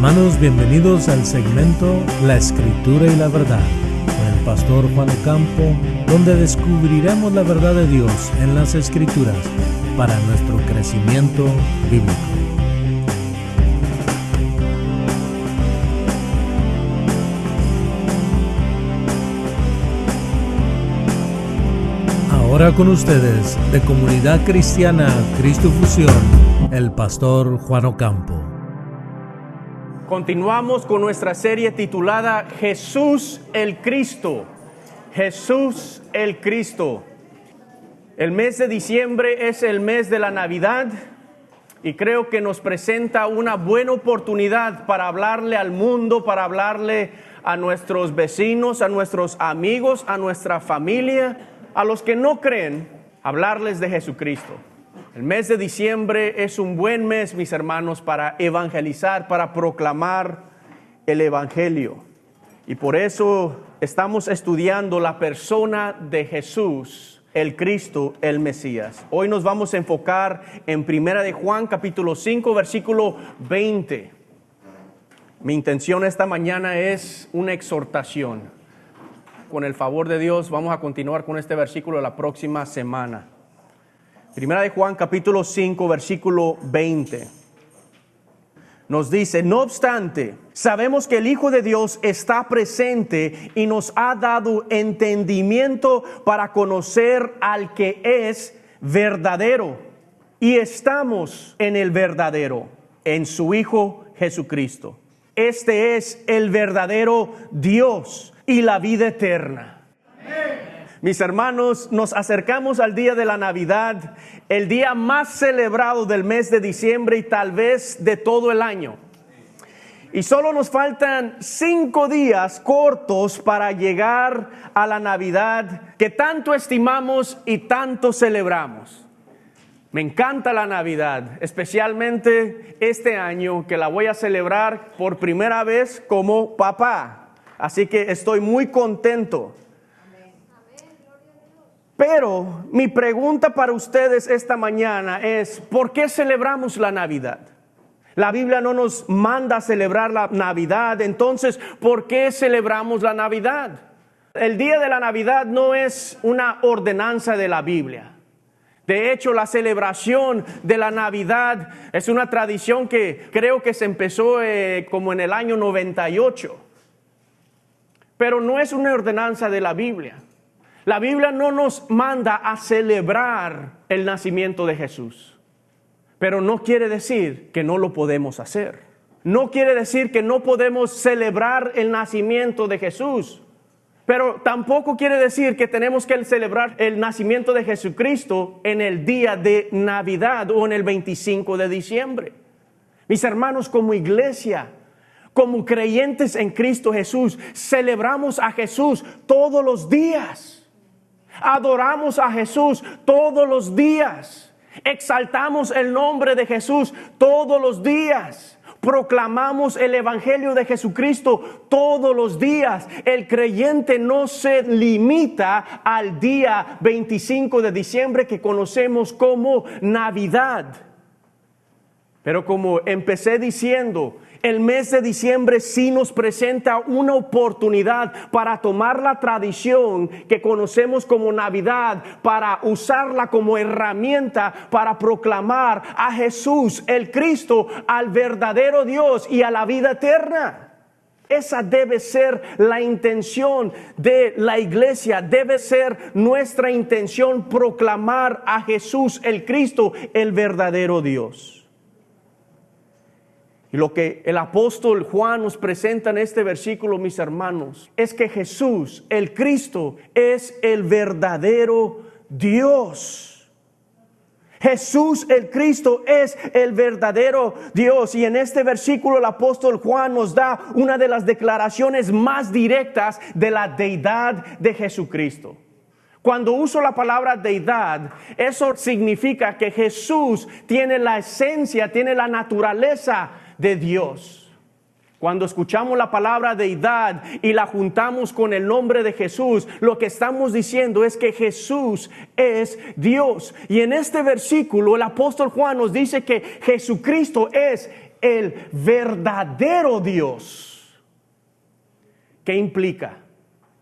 Hermanos, bienvenidos al segmento La Escritura y la Verdad con el pastor Juan Ocampo, donde descubriremos la verdad de Dios en las Escrituras para nuestro crecimiento bíblico. Ahora con ustedes, de Comunidad Cristiana Cristo Fusión, el pastor Juan Ocampo. Continuamos con nuestra serie titulada Jesús el Cristo. Jesús el Cristo. El mes de diciembre es el mes de la Navidad y creo que nos presenta una buena oportunidad para hablarle al mundo, para hablarle a nuestros vecinos, a nuestros amigos, a nuestra familia, a los que no creen, hablarles de Jesucristo. El mes de diciembre es un buen mes, mis hermanos, para evangelizar, para proclamar el Evangelio. Y por eso estamos estudiando la persona de Jesús, el Cristo, el Mesías. Hoy nos vamos a enfocar en 1 de Juan, capítulo 5, versículo 20. Mi intención esta mañana es una exhortación. Con el favor de Dios vamos a continuar con este versículo la próxima semana. 1 de Juan capítulo 5 versículo 20 nos dice: no obstante, sabemos que el Hijo de Dios está presente y nos ha dado entendimiento para conocer al que es verdadero. Y estamos en el verdadero, en su Hijo Jesucristo. Este es el verdadero Dios y la vida eterna. Mis hermanos, nos acercamos al día de la Navidad, el día más celebrado del mes de diciembre y tal vez de todo el año. Y solo nos faltan 5 días cortos para llegar a la Navidad que tanto estimamos y tanto celebramos. Me encanta la Navidad, especialmente este año que la voy a celebrar por primera vez como papá. Así que estoy muy contento. Pero mi pregunta para ustedes esta mañana es: ¿por qué celebramos la Navidad? La Biblia no nos manda a celebrar la Navidad, entonces ¿por qué celebramos la Navidad? El día de la Navidad no es una ordenanza de la Biblia. De hecho, la celebración de la Navidad es una tradición que creo que se empezó como en el año 98. Pero no es una ordenanza de la Biblia. La Biblia no nos manda a celebrar el nacimiento de Jesús, pero no quiere decir que no lo podemos hacer. No quiere decir que no podemos celebrar el nacimiento de Jesús, pero tampoco quiere decir que tenemos que celebrar el nacimiento de Jesucristo en el día de Navidad o en el 25 de diciembre. Mis hermanos, como iglesia, como creyentes en Cristo Jesús, celebramos a Jesús todos los días. Adoramos a Jesús todos los días. Exaltamos el nombre de Jesús todos los días. Proclamamos el Evangelio de Jesucristo todos los días. El creyente no se limita al día 25 de diciembre que conocemos como Navidad. Pero como empecé diciendo, el mes de diciembre sí nos presenta una oportunidad para tomar la tradición que conocemos como Navidad, para usarla como herramienta para proclamar a Jesús, el Cristo, al verdadero Dios y a la vida eterna. Esa debe ser la intención de la iglesia, debe ser nuestra intención, proclamar a Jesús, el Cristo, el verdadero Dios. Y lo que el apóstol Juan nos presenta en este versículo, mis hermanos, es que Jesús, el Cristo, es el verdadero Dios. Jesús, el Cristo, es el verdadero Dios. Y en este versículo el apóstol Juan nos da una de las declaraciones más directas de la deidad de Jesucristo. Cuando uso la palabra deidad, eso significa que Jesús tiene la esencia, tiene la naturaleza de Dios. Cuando escuchamos la palabra deidad y la juntamos con el nombre de Jesús, lo que estamos diciendo es que Jesús es Dios. Y en este versículo el apóstol Juan nos dice que Jesucristo es el verdadero Dios. ¿Qué implica?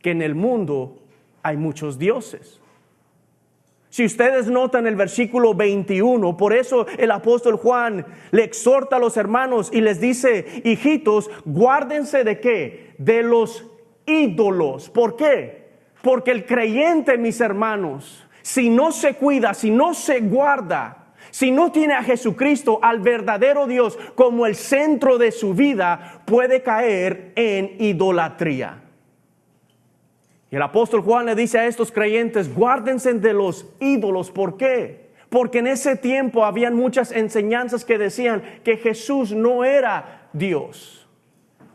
Que en el mundo hay muchos dioses. Si ustedes notan el versículo 21, por eso el apóstol Juan le exhorta a los hermanos y les dice: hijitos, guárdense ¿de qué? De los ídolos. ¿Por qué? Porque el creyente, mis hermanos, si no se cuida, si no se guarda, si no tiene a Jesucristo, al verdadero Dios, como el centro de su vida, puede caer en idolatría. Y el apóstol Juan le dice a estos creyentes: guárdense de los ídolos. ¿Por qué? Porque en ese tiempo habían muchas enseñanzas que decían que Jesús no era Dios.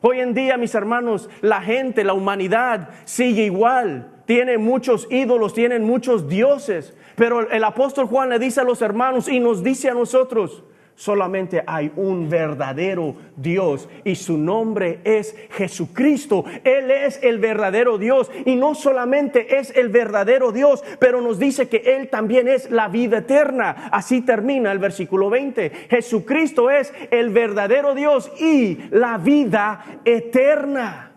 Hoy en día, mis hermanos, la gente, la humanidad sigue igual. Tiene muchos ídolos, tienen muchos dioses. Pero el apóstol Juan le dice a los hermanos y nos dice a nosotros: solamente hay un verdadero Dios y su nombre es Jesucristo. Él es el verdadero Dios, y no solamente es el verdadero Dios, pero nos dice que Él también es la vida eterna. Así termina el versículo 20. Jesucristo es el verdadero Dios y la vida eterna.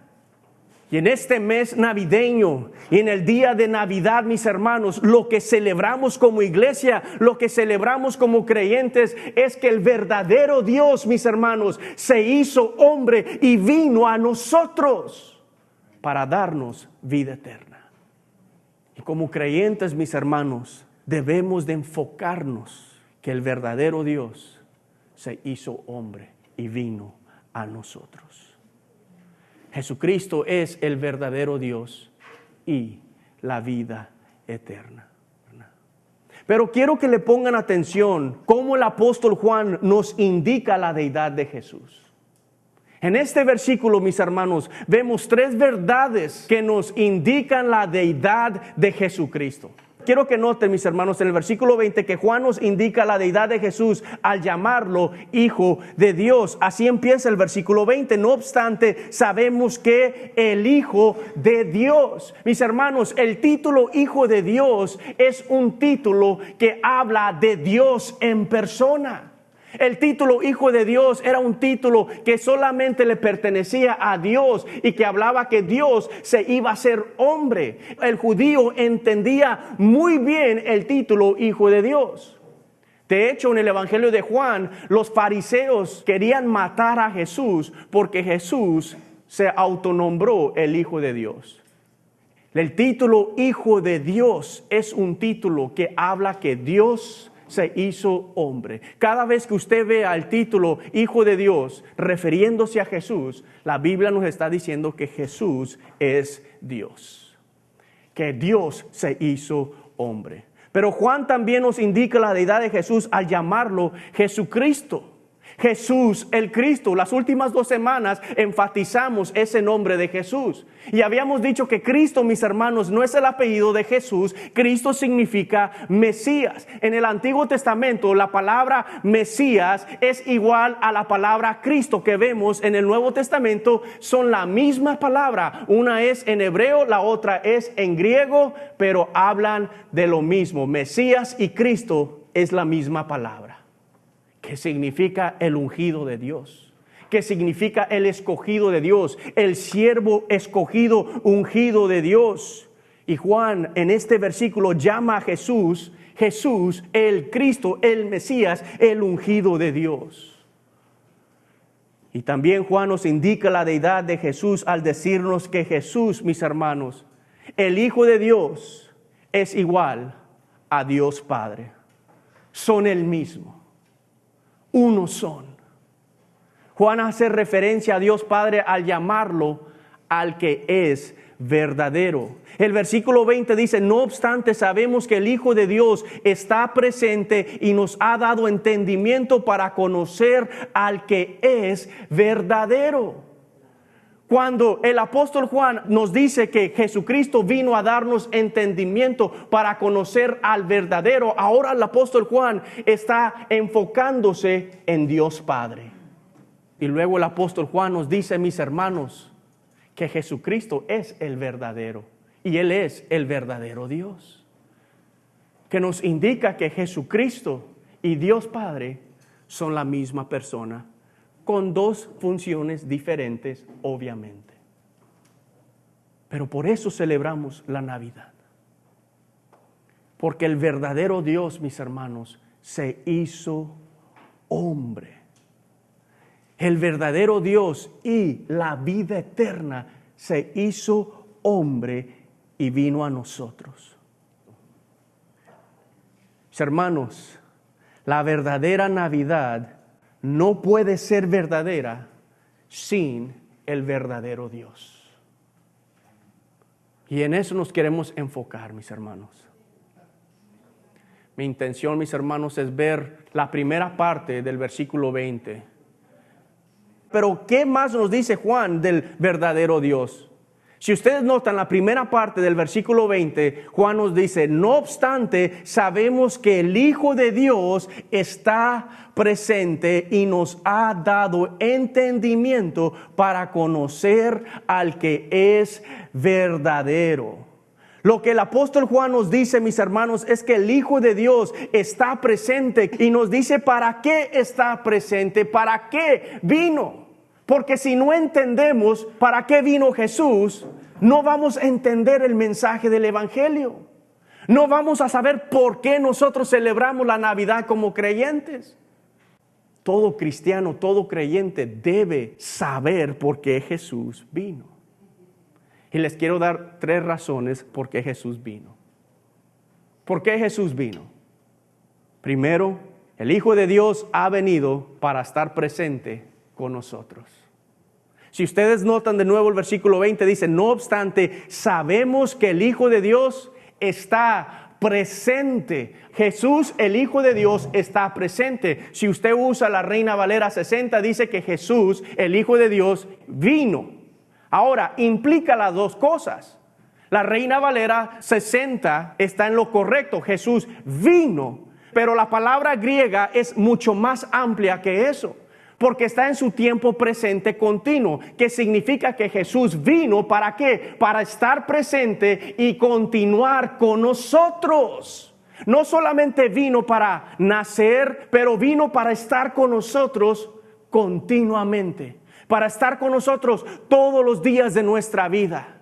Y en este mes navideño y en el día de Navidad, mis hermanos, lo que celebramos como iglesia, lo que celebramos como creyentes, es que el verdadero Dios, mis hermanos, se hizo hombre y vino a nosotros para darnos vida eterna. Y como creyentes, mis hermanos, debemos de enfocarnos que el verdadero Dios se hizo hombre y vino a nosotros. Jesucristo es el verdadero Dios y la vida eterna. Pero quiero que le pongan atención cómo el apóstol Juan nos indica la deidad de Jesús. En este versículo, mis hermanos, vemos 3 verdades que nos indican la deidad de Jesucristo. Quiero que noten, mis hermanos, en el versículo 20 que Juan nos indica la deidad de Jesús al llamarlo Hijo de Dios. Así empieza el versículo 20. No obstante, sabemos que el Hijo de Dios. Mis hermanos, el título Hijo de Dios es un título que habla de Dios en persona. El título Hijo de Dios era un título que solamente le pertenecía a Dios y que hablaba que Dios se iba a hacer hombre. El judío entendía muy bien el título Hijo de Dios. De hecho, en el Evangelio de Juan, los fariseos querían matar a Jesús porque Jesús se autonombró el Hijo de Dios. El título Hijo de Dios es un título que habla que Dios se hizo hombre. Cada vez que usted vea el título Hijo de Dios refiriéndose a Jesús, la Biblia nos está diciendo que Jesús es Dios, que Dios se hizo hombre. Pero Juan también nos indica la deidad de Jesús al llamarlo Jesucristo. Jesús el Cristo. Las últimas 2 semanas enfatizamos ese nombre de Jesús. Y habíamos dicho que Cristo, mis hermanos, no es el apellido de Jesús. Cristo significa Mesías. En el Antiguo Testamento, la palabra Mesías es igual a la palabra Cristo que vemos en el Nuevo Testamento. Son la misma palabra. Una es en hebreo, la otra es en griego, pero hablan de lo mismo. Mesías y Cristo es la misma palabra. Que significa el ungido de Dios, que significa el escogido de Dios, el siervo escogido, ungido de Dios. Y Juan en este versículo llama a Jesús, Jesús, el Cristo, el Mesías, el ungido de Dios. Y también Juan nos indica la deidad de Jesús al decirnos que Jesús, mis hermanos, el Hijo de Dios, es igual a Dios Padre. Son el mismo. Uno son. Juan hace referencia a Dios Padre al llamarlo al que es verdadero. El versículo 20 dice: no obstante, sabemos que el Hijo de Dios está presente y nos ha dado entendimiento para conocer al que es verdadero. Cuando el apóstol Juan nos dice que Jesucristo vino a darnos entendimiento para conocer al verdadero, ahora el apóstol Juan está enfocándose en Dios Padre. Y luego el apóstol Juan nos dice, mis hermanos, que Jesucristo es el verdadero y Él es el verdadero Dios. Que nos indica que Jesucristo y Dios Padre son la misma persona, con dos funciones diferentes, obviamente. Pero por eso celebramos la Navidad. Porque el verdadero Dios, mis hermanos, se hizo hombre. El verdadero Dios y la vida eterna se hizo hombre y vino a nosotros. Mis hermanos, la verdadera Navidad no puede ser verdadera sin el verdadero Dios. Y en eso nos queremos enfocar, mis hermanos. Mi intención, mis hermanos, es ver la primera parte del versículo 20. Pero, ¿qué más nos dice Juan del verdadero Dios? Si ustedes notan la primera parte del versículo 20, Juan nos dice: no obstante, sabemos que el Hijo de Dios está presente y nos ha dado entendimiento para conocer al que es verdadero. Lo que el apóstol Juan nos dice, mis hermanos, es que el Hijo de Dios está presente y nos dice para qué está presente, para qué vino. Porque si no entendemos para qué vino Jesús, no vamos a entender el mensaje del Evangelio. No vamos a saber por qué nosotros celebramos la Navidad como creyentes. Todo cristiano, todo creyente debe saber por qué Jesús vino. Y les quiero dar 3 razones por qué Jesús vino. ¿Por qué Jesús vino? Primero, el Hijo de Dios ha venido para estar presente con nosotros. Si ustedes notan de nuevo el versículo 20, dice: no obstante, sabemos que el Hijo de Dios está presente. Jesús, el Hijo de Dios, está presente. Si usted usa la Reina Valera 60, dice que Jesús, el Hijo de Dios, vino. Ahora, implica las dos cosas. La Reina Valera 60 está en lo correcto. Jesús vino. Pero la palabra griega es mucho más amplia que eso, porque está en su tiempo presente continuo, que significa que Jesús vino, ¿para qué? Para estar presente y continuar con nosotros. No solamente vino para nacer, pero vino para estar con nosotros continuamente, para estar con nosotros todos los días de nuestra vida.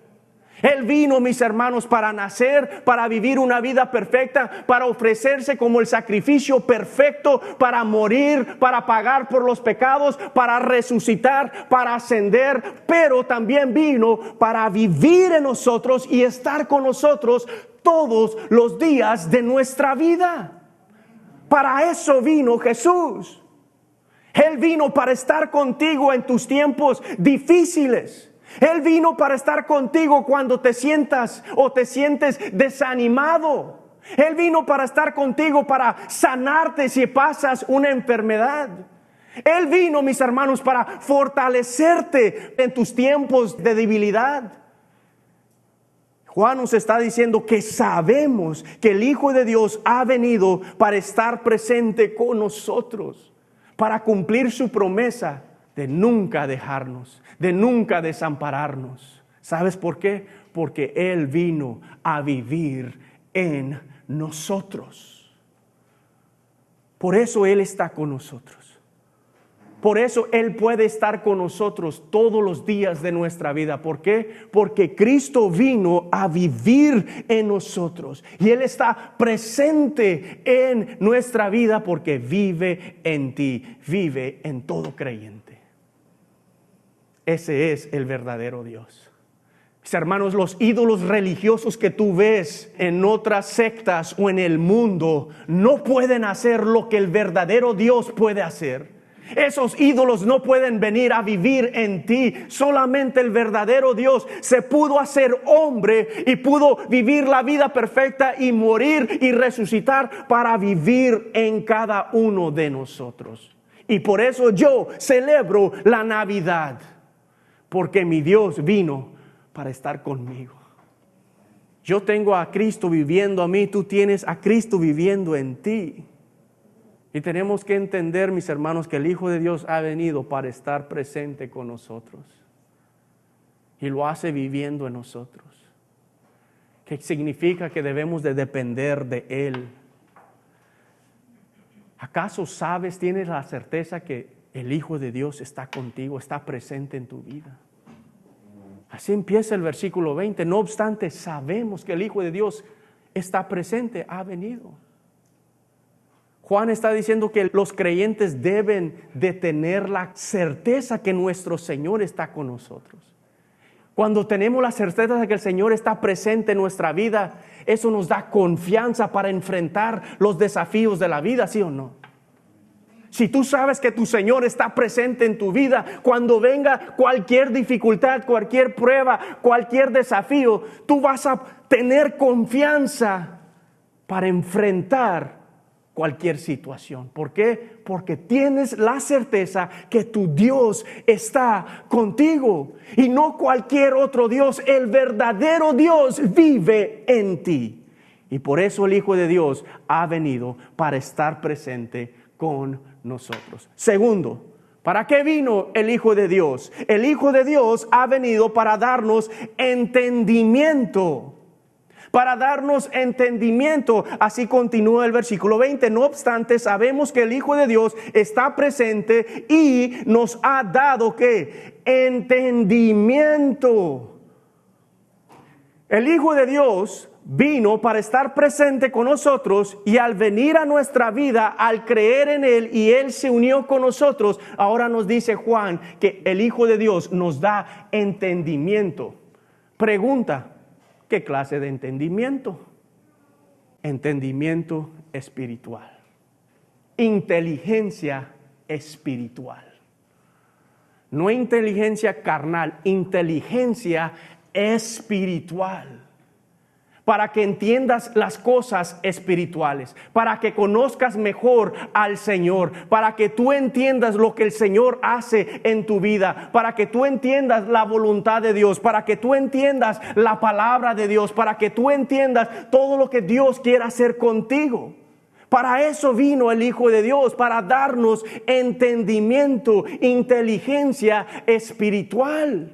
Él vino, mis hermanos, para nacer, para vivir una vida perfecta, para ofrecerse como el sacrificio perfecto, para morir, para pagar por los pecados, para resucitar, para ascender, pero también vino para vivir en nosotros y estar con nosotros todos los días de nuestra vida. Para eso vino Jesús. Él vino para estar contigo en tus tiempos difíciles. Él vino para estar contigo cuando te sientas o te sientes desanimado. Él vino para estar contigo, para sanarte si pasas una enfermedad. Él vino, mis hermanos, para fortalecerte en tus tiempos de debilidad. Juan nos está diciendo que sabemos que el Hijo de Dios ha venido para estar presente con nosotros, para cumplir su promesa de nunca dejarnos, de nunca desampararnos. ¿Sabes por qué? Porque Él vino a vivir en nosotros. Por eso Él está con nosotros. Por eso Él puede estar con nosotros todos los días de nuestra vida. ¿Por qué? Porque Cristo vino a vivir en nosotros. Y Él está presente en nuestra vida porque vive en ti, vive en todo creyente. Ese es el verdadero Dios. Mis hermanos, los ídolos religiosos que tú ves en otras sectas o en el mundo no pueden hacer lo que el verdadero Dios puede hacer. Esos ídolos no pueden venir a vivir en ti. Solamente el verdadero Dios se pudo hacer hombre y pudo vivir la vida perfecta y morir y resucitar para vivir en cada uno de nosotros. Y por eso yo celebro la Navidad, porque mi Dios vino para estar conmigo. Yo tengo a Cristo viviendo a mí, tú tienes a Cristo viviendo en ti. Y tenemos que entender, mis hermanos, que el Hijo de Dios ha venido para estar presente con nosotros. Y lo hace viviendo en nosotros. Que significa que debemos de depender de Él. ¿Acaso sabes, tienes la certeza que el Hijo de Dios está contigo, está presente en tu vida. Así empieza el versículo 20. No obstante, sabemos que el Hijo de Dios está presente, ha venido. Juan está diciendo que los creyentes deben de tener la certeza que nuestro Señor está con nosotros. Cuando tenemos la certeza de que el Señor está presente en nuestra vida, eso nos da confianza para enfrentar los desafíos de la vida, ¿sí o no? Si tú sabes que tu Señor está presente en tu vida, cuando venga cualquier dificultad, cualquier prueba, cualquier desafío, tú vas a tener confianza para enfrentar cualquier situación. ¿Por qué? Porque tienes la certeza que tu Dios está contigo y no cualquier otro Dios. El verdadero Dios vive en ti. Y por eso el Hijo de Dios ha venido para estar presente con nosotros. Segundo, ¿para qué vino el Hijo de Dios? El Hijo de Dios ha venido para darnos entendimiento. Para darnos entendimiento. Así continúa el versículo 20. No obstante, sabemos que el Hijo de Dios está presente y nos ha dado ¿qué? Entendimiento. El Hijo de Dios vino para estar presente con nosotros, y al venir a nuestra vida, al creer en Él y Él se unió con nosotros, ahora nos dice Juan que el Hijo de Dios nos da entendimiento. Pregunta: ¿qué clase de entendimiento? Entendimiento espiritual. Inteligencia espiritual. No inteligencia carnal, inteligencia espiritual. Para que entiendas las cosas espirituales, para que conozcas mejor al Señor, para que tú entiendas lo que el Señor hace en tu vida, para que tú entiendas la voluntad de Dios, para que tú entiendas la palabra de Dios, para que tú entiendas todo lo que Dios quiere hacer contigo. Para eso vino el Hijo de Dios, para darnos entendimiento, inteligencia espiritual.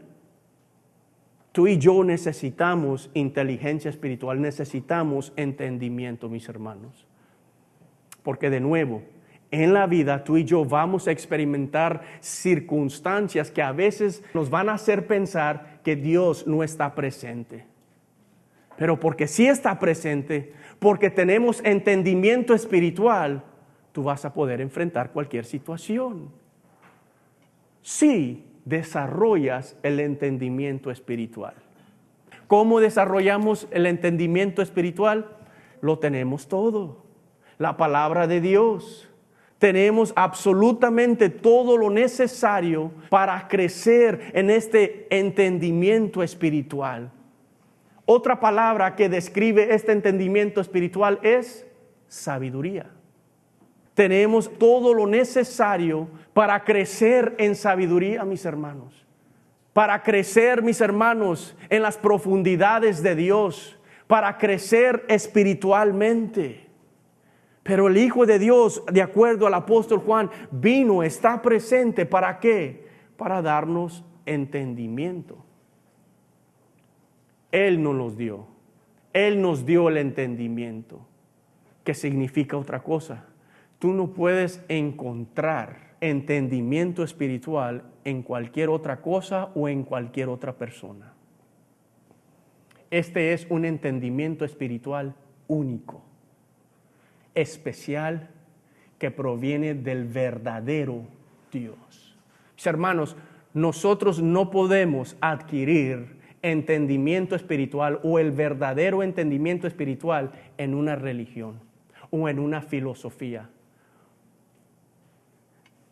Tú y yo necesitamos inteligencia espiritual, necesitamos entendimiento, mis hermanos. Porque de nuevo, en la vida tú y yo vamos a experimentar circunstancias que a veces nos van a hacer pensar que Dios no está presente. Pero porque sí está presente, porque tenemos entendimiento espiritual, tú vas a poder enfrentar cualquier situación. Sí. Desarrollas el entendimiento espiritual. ¿Cómo desarrollamos el entendimiento espiritual? Lo tenemos todo. La palabra de Dios. Tenemos absolutamente todo lo necesario para crecer en este entendimiento espiritual. Otra palabra que describe este entendimiento espiritual es sabiduría. Tenemos todo lo necesario para crecer en sabiduría, mis hermanos. Para crecer, mis hermanos, en las profundidades de Dios. Para crecer espiritualmente. Pero el Hijo de Dios, de acuerdo al apóstol Juan, vino, está presente. ¿Para qué? Para darnos entendimiento. Él nos los dio. Él nos dio el entendimiento. ¿Qué significa otra cosa? Tú no puedes encontrar entendimiento espiritual en cualquier otra cosa o en cualquier otra persona. Este es un entendimiento espiritual único, especial, que proviene del verdadero Dios. Mis hermanos, nosotros no podemos adquirir entendimiento espiritual o el verdadero entendimiento espiritual en una religión o en una filosofía.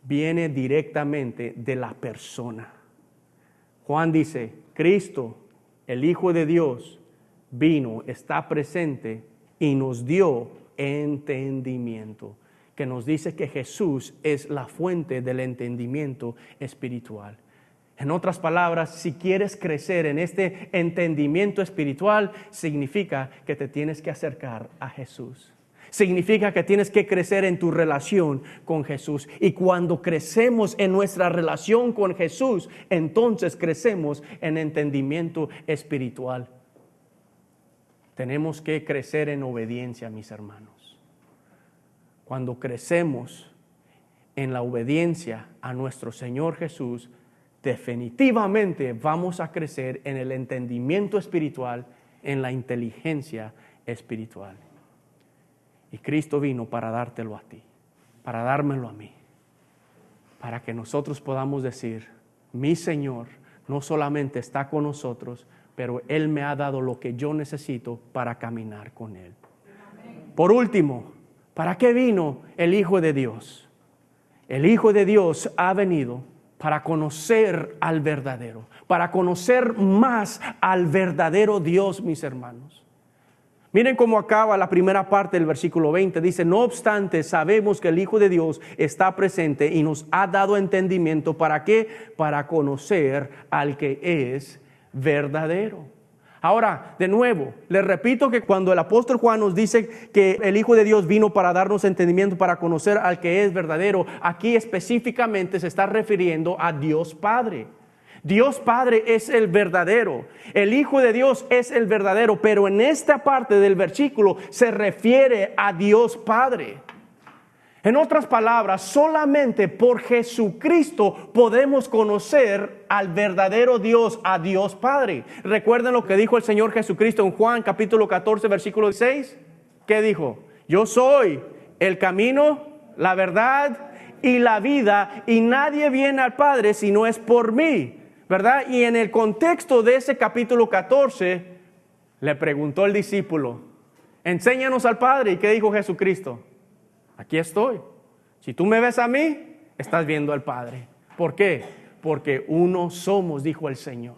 Viene directamente de la persona. Juan dice, Cristo, el Hijo de Dios, vino, está presente y nos dio entendimiento, que nos dice que Jesús es la fuente del entendimiento espiritual. En otras palabras, si quieres crecer en este entendimiento espiritual, significa que te tienes que acercar a Jesús. Significa que tienes que crecer en tu relación con Jesús. Y cuando crecemos en nuestra relación con Jesús, entonces crecemos en entendimiento espiritual. Tenemos que crecer en obediencia, mis hermanos. Cuando crecemos en la obediencia a nuestro Señor Jesús, definitivamente vamos a crecer en el entendimiento espiritual, en la inteligencia espiritual. Y Cristo vino para dártelo a ti, para dármelo a mí, para que nosotros podamos decir, mi Señor no solamente está con nosotros, pero Él me ha dado lo que yo necesito para caminar con Él. Por último, ¿para qué vino el Hijo de Dios? El Hijo de Dios ha venido para conocer al verdadero, para conocer más al verdadero Dios, mis hermanos. Miren cómo acaba la primera parte del versículo 20. Dice, no obstante, sabemos que el Hijo de Dios está presente y nos ha dado entendimiento. ¿Para qué? Para conocer al que es verdadero. Ahora, de nuevo, les repito que cuando el apóstol Juan nos dice que el Hijo de Dios vino para darnos entendimiento, para conocer al que es verdadero, aquí específicamente se está refiriendo a Dios Padre. Dios Padre es el verdadero, el Hijo de Dios es el verdadero, pero en esta parte del versículo se refiere a Dios Padre. En otras palabras, solamente por Jesucristo podemos conocer al verdadero Dios, a Dios Padre. ¿Recuerdan lo que dijo el Señor Jesucristo en Juan capítulo 14, versículo 6? ¿Qué dijo? Yo soy el camino, la verdad y la vida, y nadie viene al Padre si no es por mí, ¿verdad? Y en el contexto de ese capítulo 14, le preguntó el discípulo, enséñanos al Padre. ¿Y qué dijo Jesucristo? Aquí estoy. Si tú me ves a mí, estás viendo al Padre. ¿Por qué? Porque uno somos, dijo el Señor.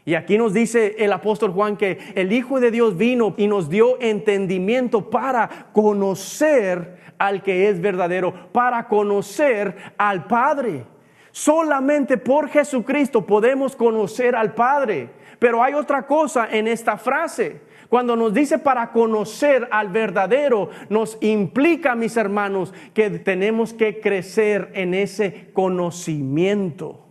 Y aquí nos dice el apóstol Juan que el Hijo de Dios vino y nos dio entendimiento para conocer al que es verdadero, para conocer al Padre. Solamente por Jesucristo podemos conocer al Padre. Pero hay otra cosa en esta frase. Cuando nos dice para conocer al verdadero, nos implica, mis hermanos, que tenemos que crecer en ese conocimiento.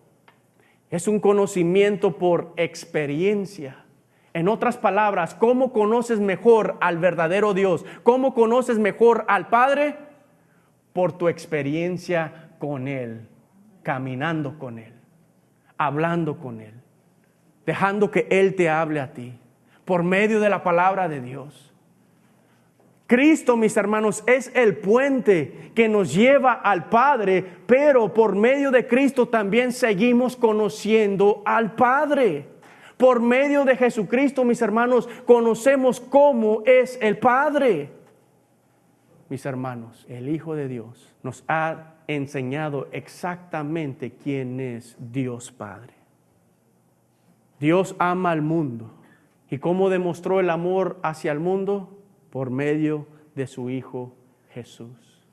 Es un conocimiento por experiencia. En otras palabras, ¿cómo conoces mejor al verdadero Dios? ¿Cómo conoces mejor al Padre? Por tu experiencia con Él, caminando con Él, hablando con Él, dejando que Él te hable a ti. Por medio de la palabra de Dios. Cristo, mis hermanos, es el puente que nos lleva al Padre, pero por medio de Cristo también seguimos conociendo al Padre. Por medio de Jesucristo, mis hermanos, conocemos cómo es el Padre. Mis hermanos, el Hijo de Dios nos ha enseñado exactamente quién es Dios Padre. Dios ama al mundo. ¿Y cómo demostró el amor hacia el mundo? Por medio de su Hijo Jesús.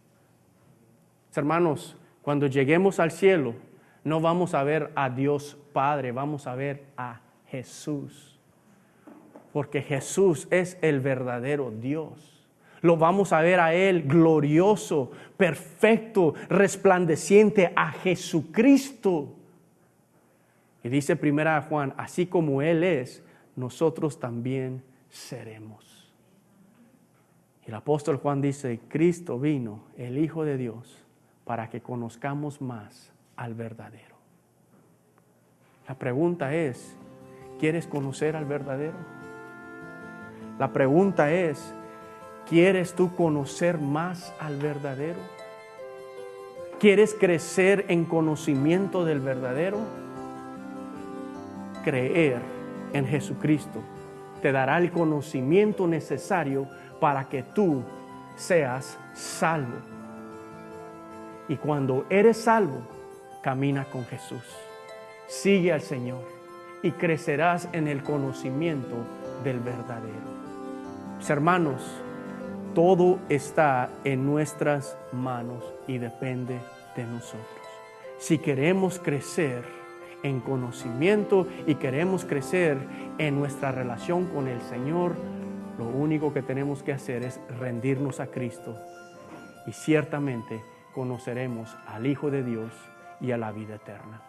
Hermanos, cuando lleguemos al cielo, no vamos a ver a Dios Padre, vamos a ver a Jesús. Porque Jesús es el verdadero Dios. Lo vamos a ver a Él glorioso, perfecto, resplandeciente, a Jesucristo. Y dice 1 Juan, así como Él es, nosotros también seremos. Y el apóstol Juan dice, Cristo vino, el Hijo de Dios, para que conozcamos más al verdadero. La pregunta es, ¿quieres conocer al verdadero? La pregunta es, ¿quieres tú conocer más al verdadero? ¿Quieres crecer en conocimiento del verdadero? Creer en Jesucristo te dará el conocimiento necesario para que tú seas salvo. Y cuando eres salvo, camina con Jesús, sigue al Señor y crecerás en el conocimiento del verdadero. Mis hermanos, todo está en nuestras manos y depende de nosotros. Si queremos crecer en conocimiento y queremos crecer en nuestra relación con el Señor, lo único que tenemos que hacer es rendirnos a Cristo y ciertamente conoceremos al Hijo de Dios y a la vida eterna.